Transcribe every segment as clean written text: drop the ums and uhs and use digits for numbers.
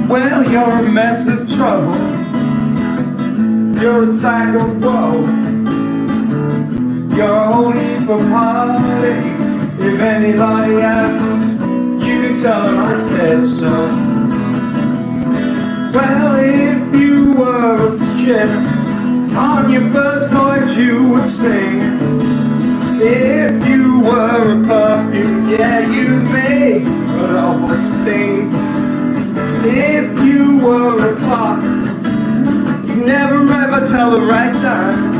Well, you're a mess of trouble. You're a sack of woe. You're a whole heap of heartache. If anybody asks, you can tell them I said so. Well, if you were a ship on your first voyage, you would sing. If you were a perfume, yeah, you'd make an awful sting. If you were a clock, you'd never ever tell the right time.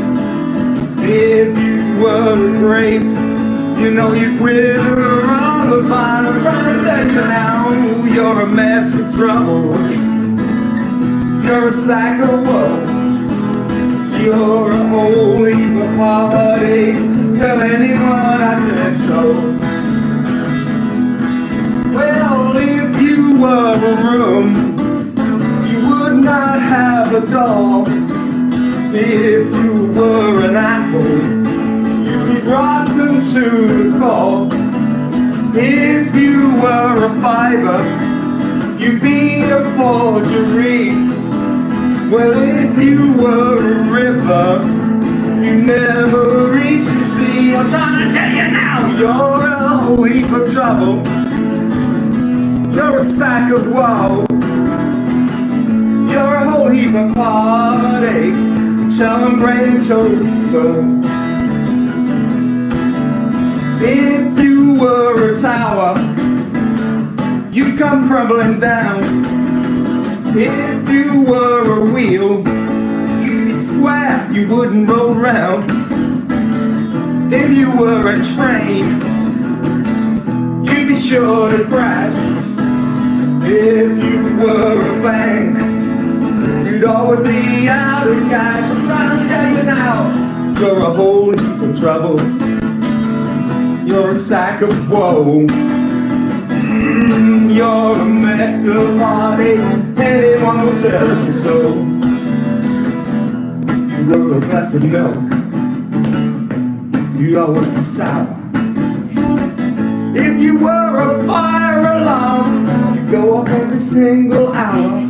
If you were a grape, you know you'd wither on the vine. I'm trying to tell you now, you're a mess of trouble. You're a sack of woe. You're a whole heap of heartache. Tell anyone I said so. Well, if you were a room, you would not have a doll. If you were an apple, you'd be rotten to the core. If you were a fiber, you'd be a forgery. Well, if you were a river, you never reach the sea. I'm trying to tell you now, you're a whole heap of trouble. You're a sack of woe. You're a whole heap of heartache. Tell them brain told so. If you were a tower, you'd come crumbling down. If you were a wheel, you'd be square, you wouldn't roll round. If you were a train, you'd be sure to crash. If you were a bank, you'd always be out of cash. I'm trying to tell you now, you're a whole heap of trouble. You're a sack of woe. You're a mess of heartache. Anyone will tell you so. You were a glass of milk, you'd always be sour. If you were a fire alarm, you'd go off every single hour.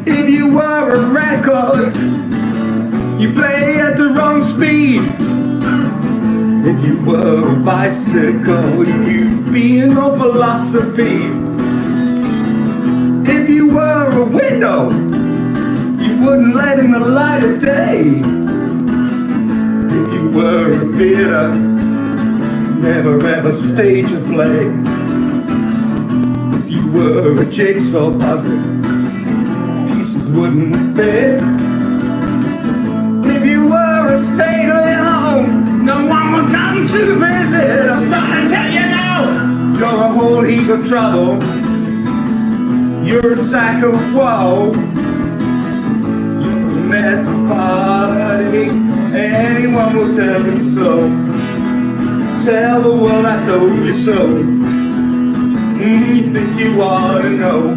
If you were a record, you play at the wrong speed. If you were a bicycle, you'd be in no philosophy. If you were a window, you wouldn't let in the light of day. If you were a theater, never ever stage a play. If you were a jigsaw puzzle, pieces wouldn't fit. If you were a stately home, no one would come to visit. I'm trying to tell you now, you're a whole heap of trouble. You're a sack of woe. You're a mess of heartache. Anyone will tell you so. Tell the world I told you so. You think you ought to know.